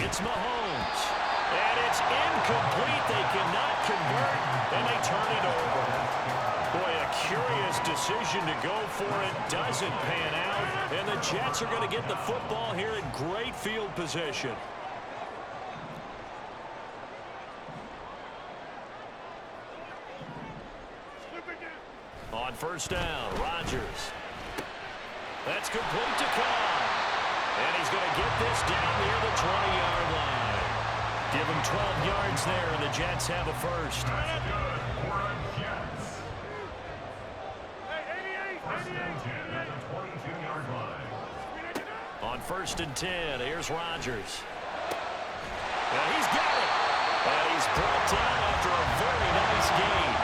It's Mahomes. And it's incomplete. They cannot convert, and they turn it over. Boy, a curious decision to go for it. Doesn't pan out. And the Jets are going to get the football here in great field position. On first down, Rodgers. That's complete to Cobb. And he's going to get this down near the 20-yard line. Give him 12 yards there, and the Jets have a first. That's good for the Jets. First and 10 at the 22-yard line. On first and 10, here's Rodgers. And he's got it. And he's brought down after a very nice gain.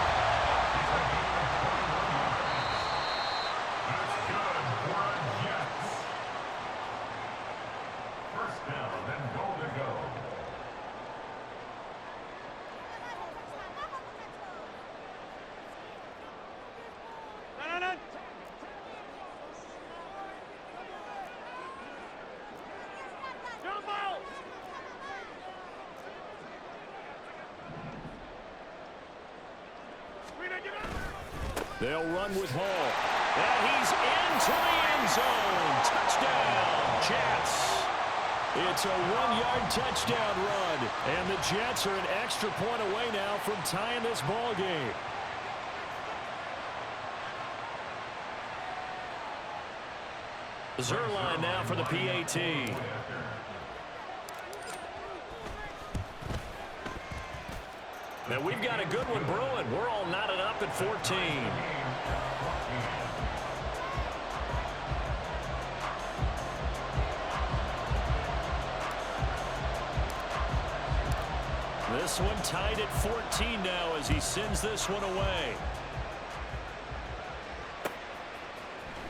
They'll run with Hall. And he's into the end zone. Touchdown, Jets. It's a one-yard touchdown run. And the Jets are an extra point away now from tying this ball game. Zerline now for the PAT. Now we've got a good one brewing. We're all knotted up at 14. This one tied at 14 now as he sends this one away.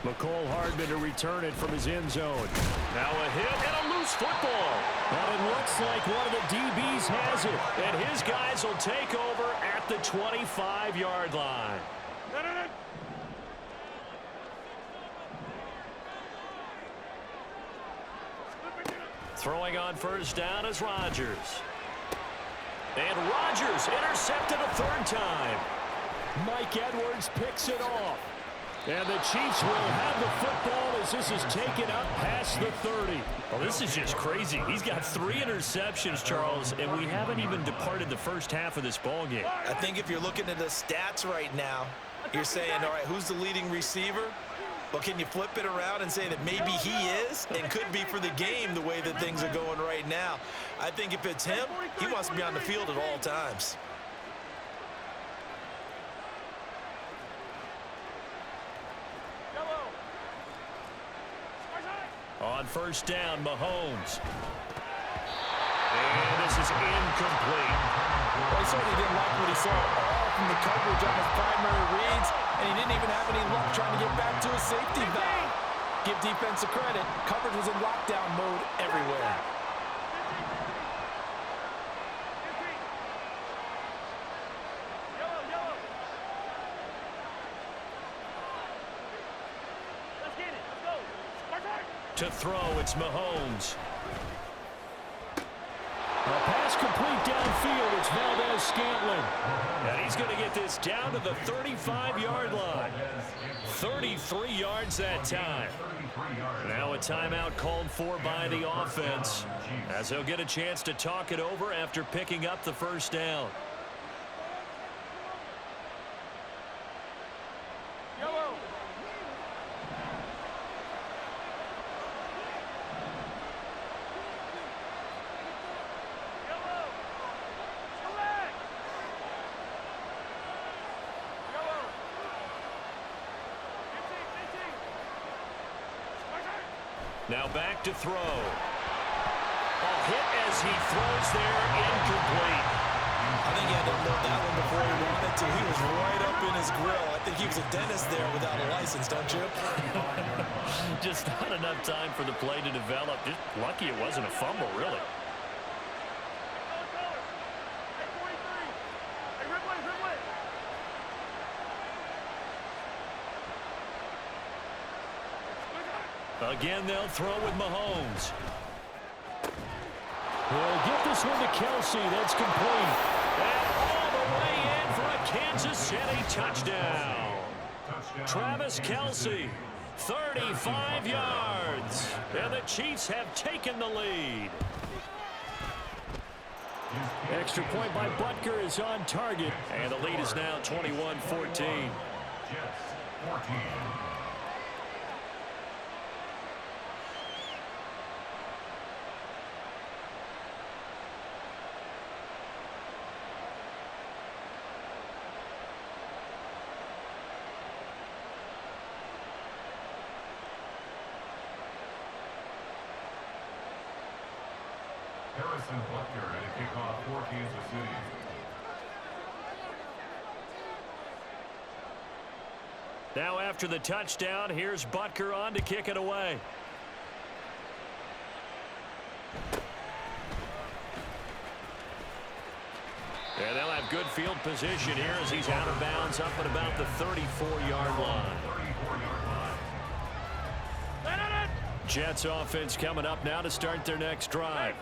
McCole Hardman to return it from his end zone. Now a hit and a loose football. And it looks like one of the DBs has it. And his guys will take over at the 25-yard line. Throwing on first down is Rodgers. And Rodgers intercepted a third time. Mike Edwards picks it off. And the Chiefs will have the football as this is taken up past the 30. Well, this is just crazy. He's got 3 interceptions, Charles, and we haven't even departed the first half of this ball game. I think if you're looking at the stats right now, you're saying, all right, who's the leading receiver? Well, can you flip it around and say that maybe he is and could be for the game the way that things are going right now? I think if it's him, he wants to be on the field at all times. On first down, Mahomes. And this is incomplete. Well, he certainly didn't like what he saw all from the coverage on his primary reads, and he didn't even have any luck trying to get back to his safety valve. Give defensive credit. Coverage was in lockdown mode everywhere. To throw, it's Mahomes. A pass complete downfield. It's Valdez-Scantling. And he's going to get this down to the 35-yard line. 33 yards that time. Now a timeout called for by the offense, as they'll get a chance to talk it over after picking up the first down. Now back to throw. A hit as he throws there, incomplete. I think he had to unload that one before he wanted to. He was right up in his grill. I think he was a dentist there without a license, don't you? Just not enough time for the play to develop. Just lucky it wasn't a fumble, really. Again, they'll throw with Mahomes. He'll this one to Kelsey. That's complete. And all the way in for a Kansas City touchdown. Travis Kelsey, 35 yards. And the Chiefs have taken the lead. Extra point by Butker is on target. And the lead is now 21-14. Jets 14. Harrison Butker at a kickoff for Kansas City. Now after the touchdown, here's Butker on to kick it away. And they'll have good field position here as he's out of bounds up at about the 34-yard line. Jets offense coming up now to start their next drive.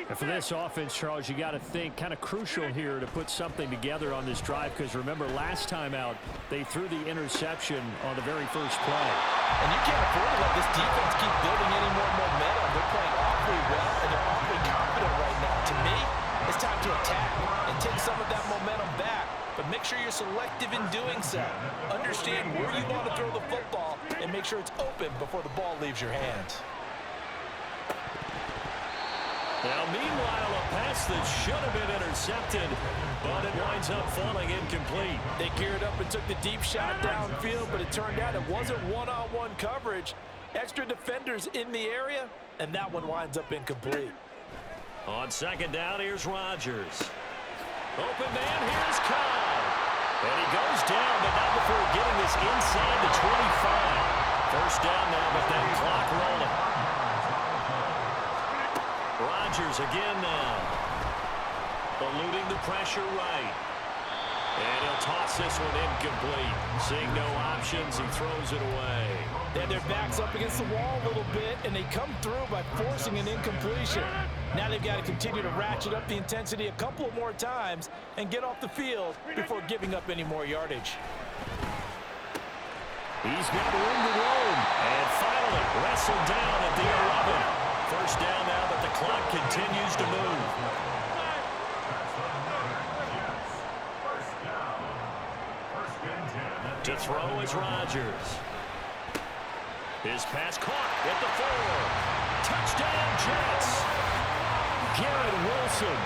And for this offense, Charles, you got to think kind of crucial here to put something together on this drive, because remember last time out they threw the interception on the very first play. And you can't afford to let this defense keep building any more momentum. They're playing awfully well, and they're awfully confident right now. To me, it's time to attack and take some of that momentum back. But make sure you're selective in doing so. Understand where you want to throw the football and make sure it's open before the ball leaves your hands. Now, meanwhile, a pass that should have been intercepted, but it winds up falling incomplete. They geared up and took the deep shot downfield, but it turned out it wasn't one-on-one coverage. Extra defenders in the area, and that one winds up incomplete. On second down, here's Rodgers. Open man, here's Kyle. And he goes down, but not before getting this inside the 25. First down now, but that clock rolling. Rodgers again now. Eluding the pressure right. And he'll toss this one incomplete. Seeing no options, he throws it away. And their back's up against the wall a little bit, and they come through by forcing an incompletion. Now they've got to continue to ratchet up the intensity a couple of more times and get off the field before giving up any more yardage. He's got room to roam. And finally wrestled down at the 11. First down now, but the clock continues to move. To throw is Rodgers. His pass caught at the 4. Touchdown, Jets. Garrett Wilson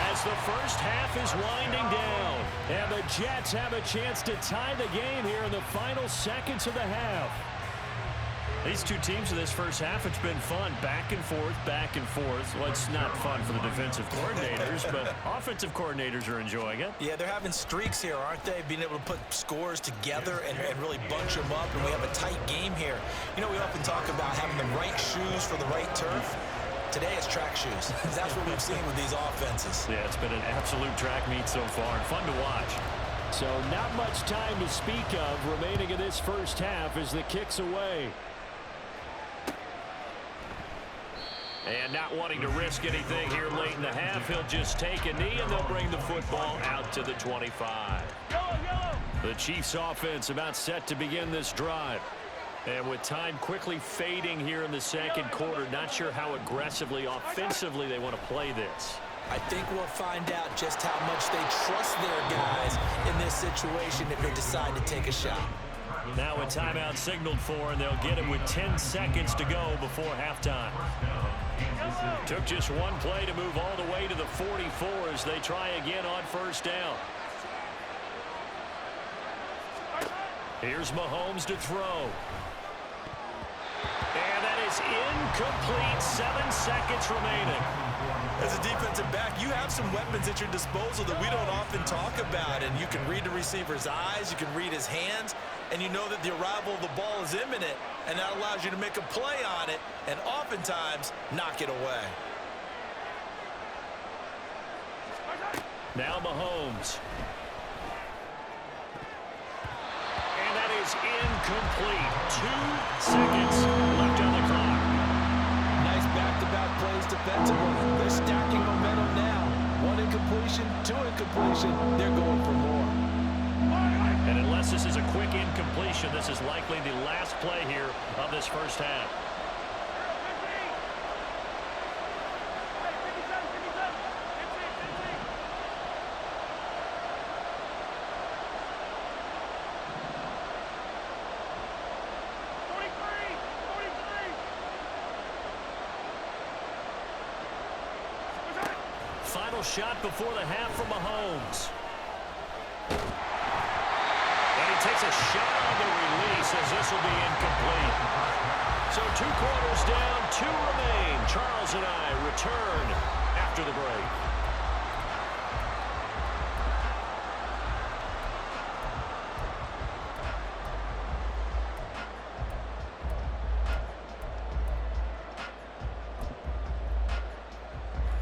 as the first half is winding down. And the Jets have a chance to tie the game here in the final seconds of the half. These two teams in this first half, it's been fun. Back and forth, back and forth. Well, it's not fun for the defensive coordinators, but offensive coordinators are enjoying it. Yeah, they're having streaks here, aren't they? Being able to put scores together and really bunch them up, and we have a tight game here. You know, we often talk about having the right shoes for the right turf. Today it's track shoes. That's what we've seen with these offenses. Yeah, it's been an absolute track meet so far, and fun to watch. So not much time to speak of remaining in this first half as the kick's away. And not wanting to risk anything here late in the half, he'll just take a knee, and they'll bring the football out to the 25. The Chiefs offense about set to begin this drive. And with time quickly fading here in the second quarter, not sure how aggressively, offensively they want to play this. I think we'll find out just how much they trust their guys in this situation if they decide to take a shot. Now a timeout signaled for, and they'll get it with 10 seconds to go before halftime. Took just one play to move all the way to the 44 as they try again on first down. Here's Mahomes to throw. And that is incomplete. 7 seconds remaining. As a defensive back, you have some weapons at your disposal that we don't often talk about, and you can read the receiver's eyes, you can read his hands, and you know that the arrival of the ball is imminent, and that allows you to make a play on it and oftentimes knock it away. Now Mahomes. And that is incomplete. 2 seconds left on the clock. Nice back-to-back plays defensively. They're stacking momentum now. incompletion to incompletion, they're going for more. And unless this is a quick incompletion, this is likely the last play here of this first half. Final shot before the half from Mahomes. And he takes a shot on the release as this will be incomplete. So 2 quarters down, 2 remain. Charles and I return after the break.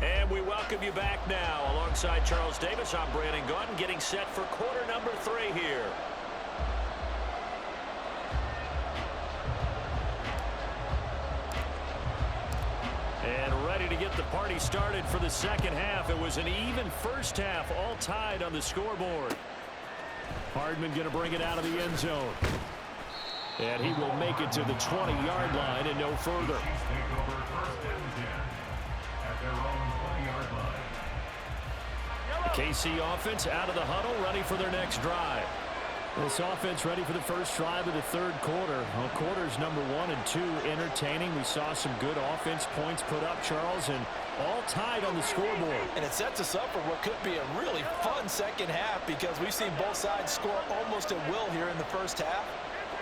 And we welcome you back now. Alongside Charles Davis, I'm Brandon Gaudin, getting set for quarter number 3 here. And ready to get the party started for the second half. It was an even first half, all tied on the scoreboard. Hardman going to bring it out of the end zone. And he will make it to the 20-yard line and no further. The KC offense out of the huddle, ready for their next drive. This offense ready for the first drive of the third quarter. Well, quarters number 1 and 2 entertaining. We saw some good offense points put up, Charles, and all tied on the scoreboard. And it sets us up for what could be a really fun second half because we've seen both sides score almost at will here in the first half.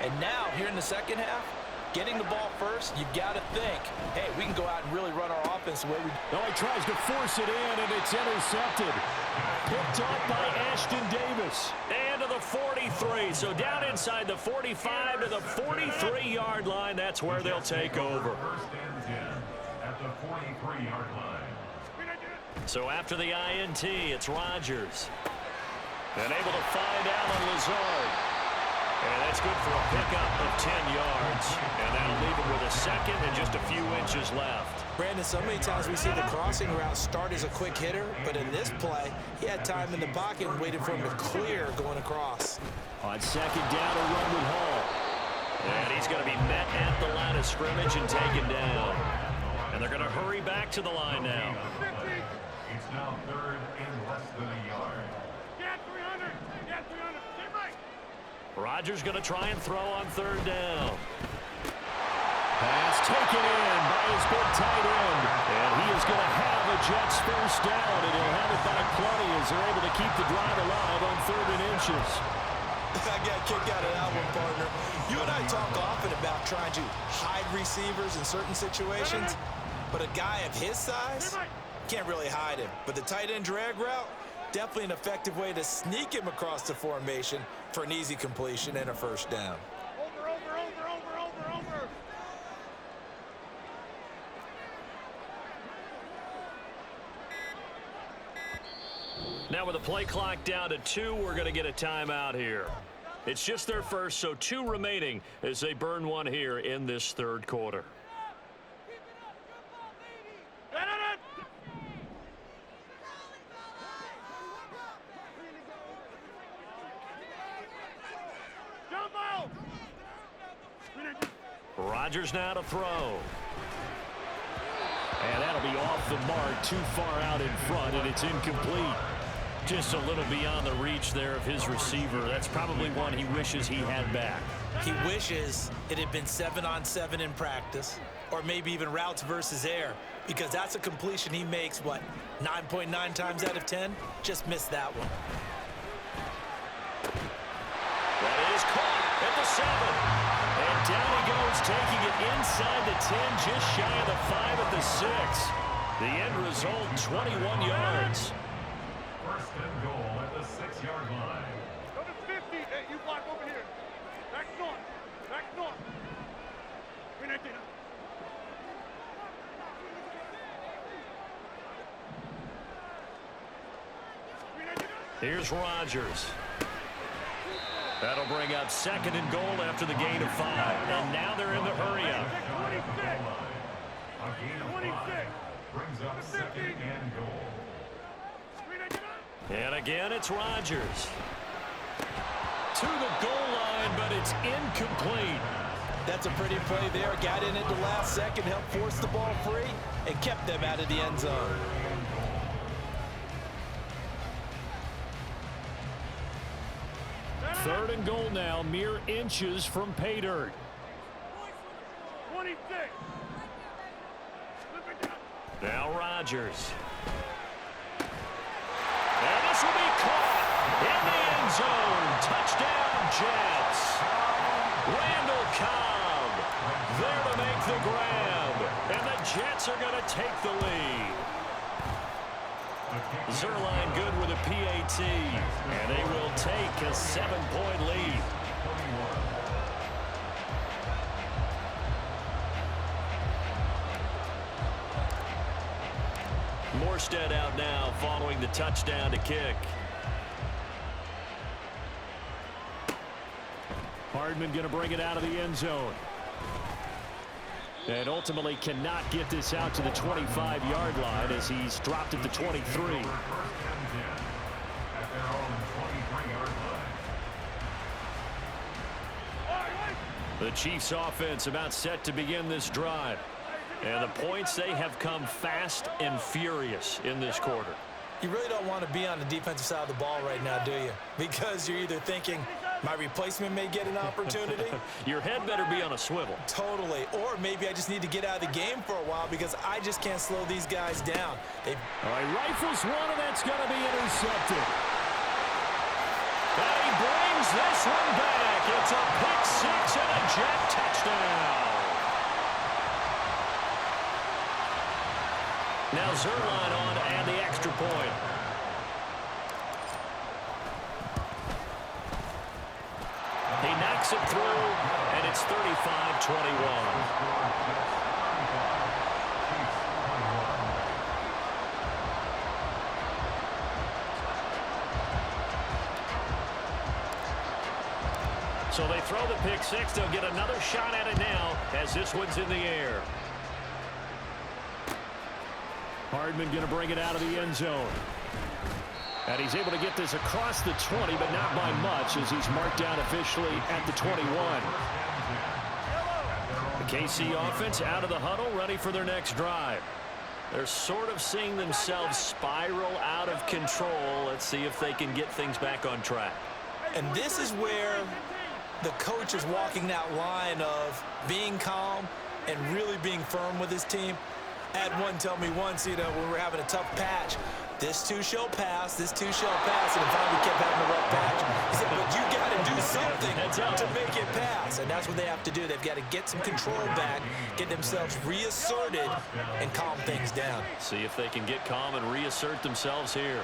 And now, here in the second half, getting the ball first, you've got to think, hey, we can go out and really run our offense the way we do. No, he tries to force it in, and it's intercepted. Picked off by Ashton Davis. And to the 43. So down inside the 45 to the 43-yard line. That's where they'll take over. First and 10 at the 43-yard line. So after the INT, it's Rodgers. And able to find Allen Lazard. And that's good for a pickup of 10 yards. And that'll leave him with a second and just a few inches left. Brandon, so many times we see the crossing route start as a quick hitter, but in this play, he had time in the pocket and waited for him to clear going across. On second down, a run with Hall. And he's going to be met at the line of scrimmage and taken down. And they're going to hurry back to the line now. It's now third and less than a yard. Rodgers going to try and throw on third down. Pass taken in by his big tight end. And he is going to have a Jets first down, and he'll have it by plenty as they're able to keep the drive alive on 3rd and inches. I got a kick out of that one, partner. You and I talk often about trying to hide receivers in certain situations, but a guy of his size can't really hide him. But the tight end drag route, definitely an effective way to sneak him across the formation for an easy completion and a first down. Now with the play clock down to 2, we're going to get a timeout here. It's just their first, so 2 remaining as they burn one here in this third quarter. Rodgers now to throw. And that'll be off the mark, too far out in front, and it's incomplete. Just a little beyond the reach there of his receiver. That's probably one he wishes he had back. He wishes it had been 7-on-7 in practice, or maybe even routes versus air, because that's a completion he makes, what, 9.9 times out of 10? Just missed that one. That is caught at the 7. And down he goes, taking it inside the 10, just shy of the 5 at the 6. The end result, 21 yards. First and goal at the 6-yard line. Go to 50. Hey, you block over here. Back north. Back north. Win that dinner. Here's Rodgers. That'll bring up 2nd and goal after the gain of 5. And now they're in the hurry-up. A gain of 5 brings up 2nd and goal. And again, it's Rodgers. To the goal line, but it's incomplete. That's a pretty play there. Got in at the last second, helped force the ball free, and kept them out of the end zone. Third and goal now, mere inches from pay dirt. 26. Now Rodgers. And this will be caught in the end zone. Touchdown, Jets. Randall Cobb there to make the grab. And the Jets are going to take the lead. Zerline good with a PAT. And they will take a 7-point lead. Morstead out now following the touchdown to kick. Hardman going to bring it out of the end zone. And ultimately cannot get this out to the 25-yard line as he's dropped at the 23. The Chiefs offense about set to begin this drive. And the points, they have come fast and furious in this quarter. You really don't want to be on the defensive side of the ball right now, do you? Because you're either thinking, my replacement may get an opportunity. Your head better be on a swivel. Totally. Or maybe I just need to get out of the game for a while because I just can't slow these guys down. All right, rifles one, and that's going to be intercepted. And he brings this one back. It's a pick six and a Jet touchdown. Now Zerline on and the extra point. He knocks it through, and it's 35-21. So they throw the pick six. They'll get another shot at it now as this one's in the air. Hardman going to bring it out of the end zone. And he's able to get this across the 20, but not by much as he's marked down officially at the 21. The KC offense out of the huddle, ready for their next drive. They're sort of seeing themselves spiral out of control. Let's see if they can get things back on track. And this is where the coach is walking that line of being calm and really being firm with his team. I had one tell me once, when we were having a tough patch, this too shall pass, this too shall pass, and finally we kept having a rough patch. He said, but you got to do something to make it pass, and that's what they have to do. They've got to get some control back, get themselves reasserted, and calm things down. See if they can get calm and reassert themselves here.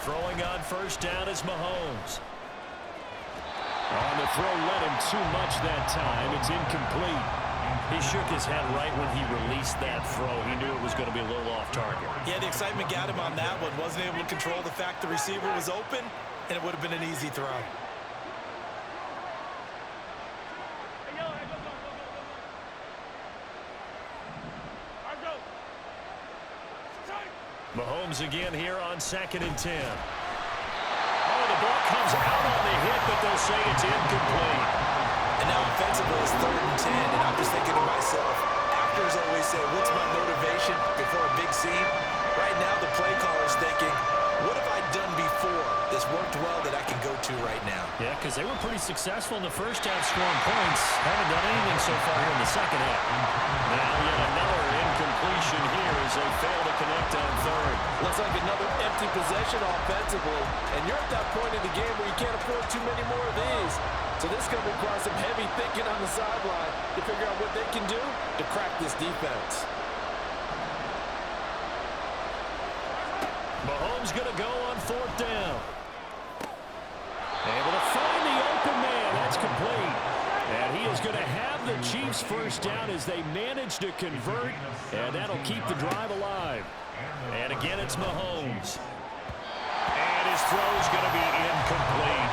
Throwing on first down is Mahomes. On the throw, led him too much that time. It's incomplete. He shook his head right when he released that throw. He knew it was going to be a little off target. Yeah, the excitement got him on that one. Wasn't able to control the fact the receiver was open, and it would have been an easy throw. Mahomes again here on 2nd and 10. Oh, the ball comes out on the hit, but they'll say it's incomplete. And now offensively it's 3rd and 10, and I'm just thinking to myself, actors always say, what's my motivation before a big scene? Right now the play caller's thinking, what have I done before that's worked well that I can go to right now? Yeah, because they were pretty successful in the first half scoring points. Haven't done anything so far here in the second half. Now yet another incompletion here as they fail to connect on 3rd. Looks like another empty possession offensively, and you're at that point in the game where you can't afford too many more of these. So this is going to require some heavy thinking on the sideline to figure out what they can do to crack this defense. Mahomes going to go on 4th down. Able to find the open man. That's complete. And he is going to have the Chiefs first down as they manage to convert, and that'll keep the drive alive. And again, it's Mahomes. And his throw is going to be incomplete.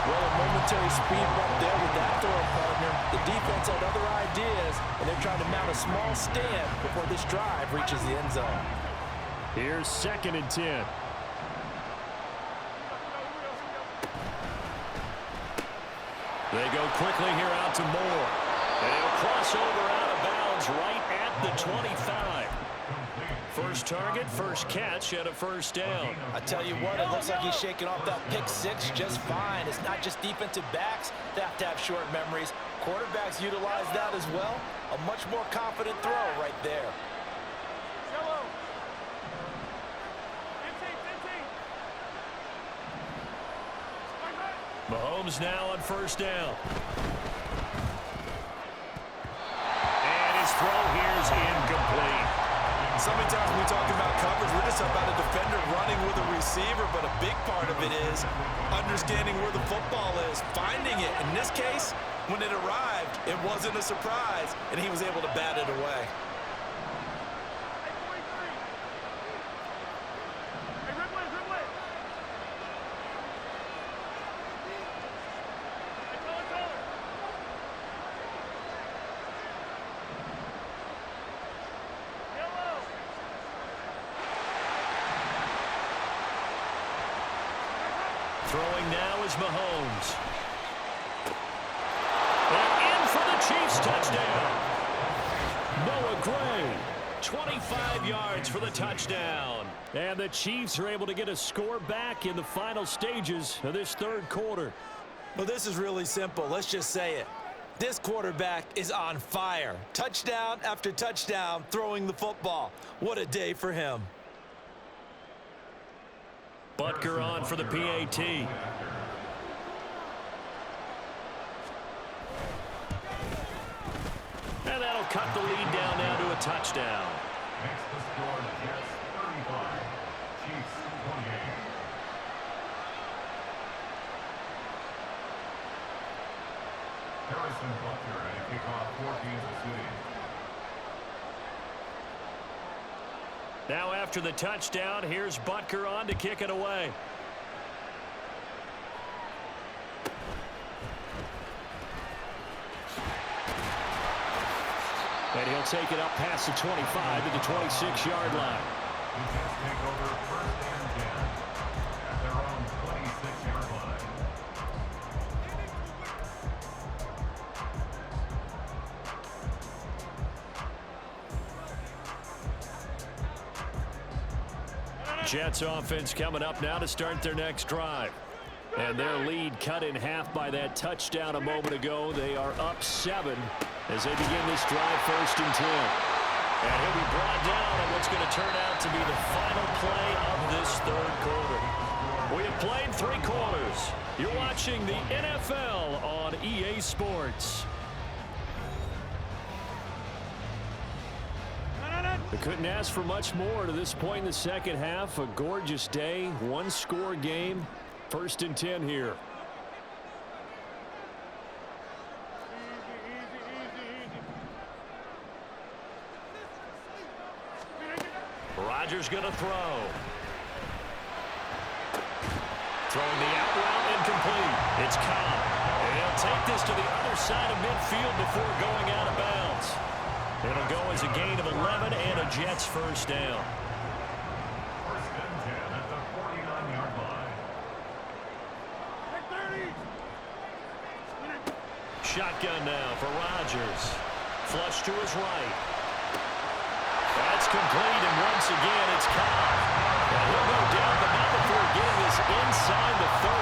Well, a momentary speed bump there with that throwing partner. The defense had other ideas, and they're trying to mount a small stand before this drive reaches the end zone. Here's 2nd and 10. They go quickly here out to Moore. And he'll cross over out of bounds right at the 25. First target, first catch, and a first down. I tell you what, it looks like he's shaking off that pick six just fine. It's not just defensive backs that have to have short memories. Quarterbacks utilize that as well. A much more confident throw right there. Mahomes now on first down. And his throw here is incomplete. So many times when we talk about coverage, we're just about a defender running with a receiver, but a big part of it is understanding where the football is, finding it. In this case, when it arrived, it wasn't a surprise, and he was able to bat it away. Throwing now is Mahomes. And in for the Chiefs touchdown. Noah Gray, 25 yards for the touchdown. And the Chiefs are able to get a score back in the final stages of this third quarter. Well, this is really simple. Let's just say it. This quarterback is on fire. Touchdown after touchdown throwing the football. What a day for him. Butker on for the PAT. And that'll cut the lead down now to a touchdown. Makes the score Jets 35, Chiefs 28. Harrison Butker and a kickoff for Kansas City. Now after the touchdown, here's Butker on to kick it away. And he'll take it up past the 25 to the 26-yard line. The Jets take over first and 10 at their own 26-yard line. Jets offense coming up now to start their next drive. And their lead cut in half by that touchdown a moment ago. They are up 7 as they begin this drive, first and 10. And he'll be brought down on what's going to turn out to be the final play of this third quarter. We have played 3 quarters. You're watching the NFL on EA Sports. I couldn't ask for much more to this point in the second half. A gorgeous day, 1-score game. First and 10 here. Rodgers going to throw. Throwing the out route incomplete. It's Cobb. And he'll take this to the other side of midfield before going out of bounds. It'll go as a gain of 11 and a Jets first down. First and 10 at the 49-yard line. Shotgun now for Rodgers. Flush to his right. That's complete, and once again it's Cobb. And he'll go down, but not before getting this inside the 30.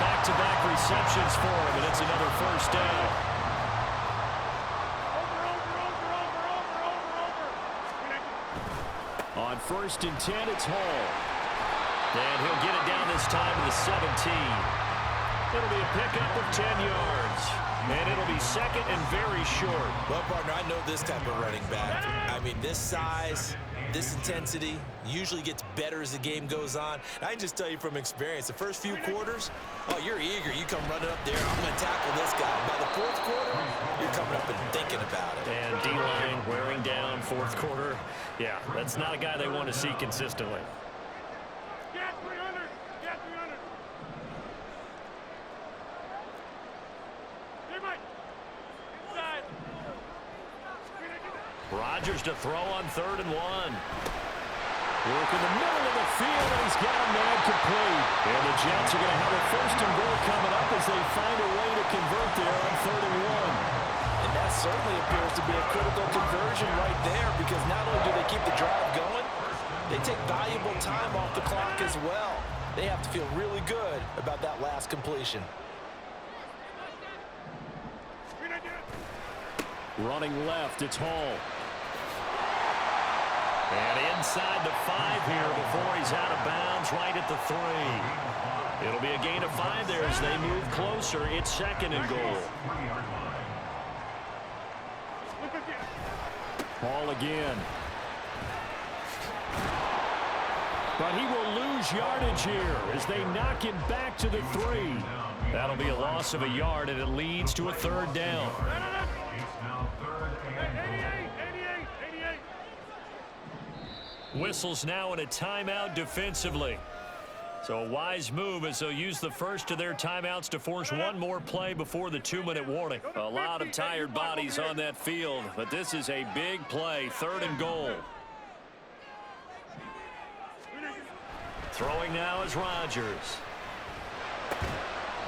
Back-to-back receptions for him, and it's another first down. On first and 10, it's Hall. And he'll get it down this time to the 17. It'll be a pickup of 10 yards. And it'll be second and very short. Well, partner, I know this type of running back. I mean, this size, this intensity usually gets better as the game goes on. And I can just tell you from experience, the first few quarters, oh, you're eager. You come running up there, I'm going to tackle this guy. By the fourth quarter, you're coming up and thinking about it. And D-line wearing down fourth quarter. Yeah, that's not a guy they want to see consistently. Rodgers to throw on 3rd and 1. Work in the middle of the field, and he's got a man complete. And the Jets are going to have a 1st and goal coming up as they find a way to convert there on 3rd and 1. And that certainly appears to be a critical conversion right there, because not only do they keep the drive going, they take valuable time off the clock as well. They have to feel really good about that last completion. Running left, it's Hall. And inside the 5 here before he's out of bounds, right at the 3. It'll be a gain of 5 there as they move closer. It's 2nd and goal. Hall again. But he will lose yardage here as they knock him back to the 3. That'll be a loss of a yard, and it leads to a 3rd down. Whistles now in a timeout defensively. So a wise move as they'll use the first of their timeouts to force one more play before the 2-minute warning. A lot of tired bodies on that field, but this is a big play, 3rd and goal. Throwing now is Rodgers.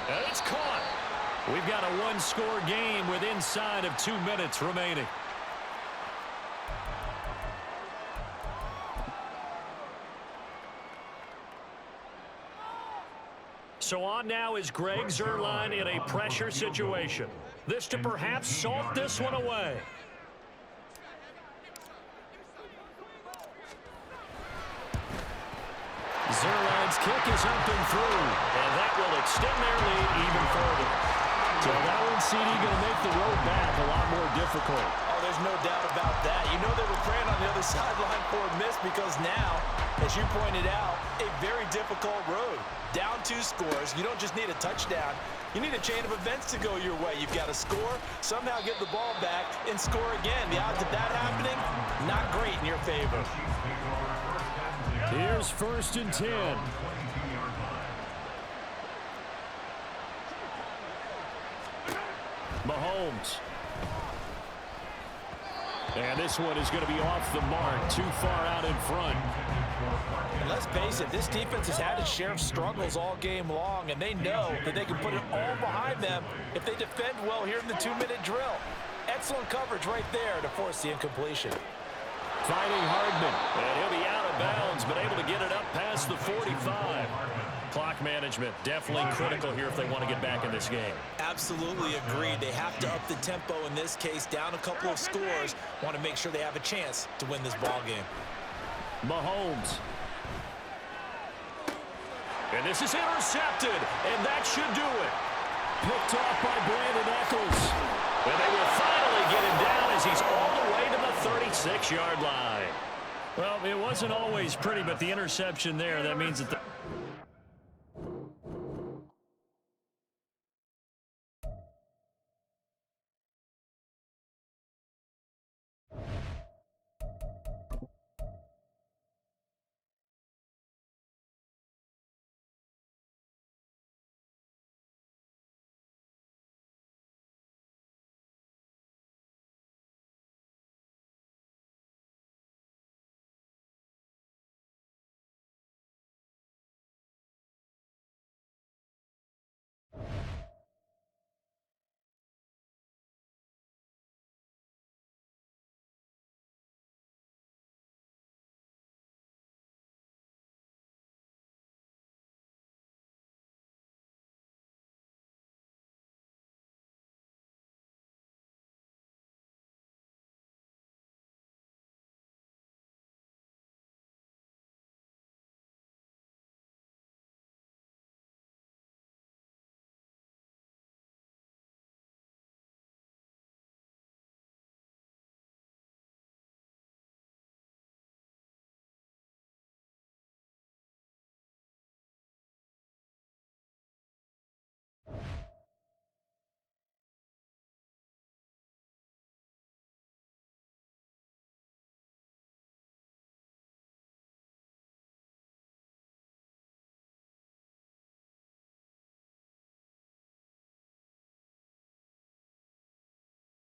And it's caught. We've got a 1-score game with inside of 2 minutes remaining. So on now is Greg Zuerlein in a pressure situation. This to perhaps salt this one away. Zuerlein's kick is up and through, and that will extend their lead even further. So that one, CD, going to make the road back a lot more difficult. Oh, there's no doubt about that. You know they were praying on the other sideline for a miss, because now, as you pointed out, a very difficult road. Down 2 scores. You don't just need a touchdown. You need a chain of events to go your way. You've got to score, somehow get the ball back, and score again. The odds of that happening, not great in your favor. Here's 1st and 10. Mahomes. And this one is going to be off the mark, too far out in front. And let's face it, this defense has had its share of struggles all game long, and they know that they can put it all behind them if they defend well here in the 2-minute drill. Excellent coverage right there to force the incompletion. Finding Hardman, and he'll be out of bounds, but able to get it up past the 45. Clock management definitely critical here if they want to get back in this game. Absolutely agreed. They have to up the tempo in this case, down a couple of scores. Want to make sure they have a chance to win this ball game. Mahomes. And this is intercepted, and that should do it. Picked off by Brandon Echols. And they will finally get him down as he's all the way to the 36-yard line. Well, it wasn't always pretty, but the interception there, that means that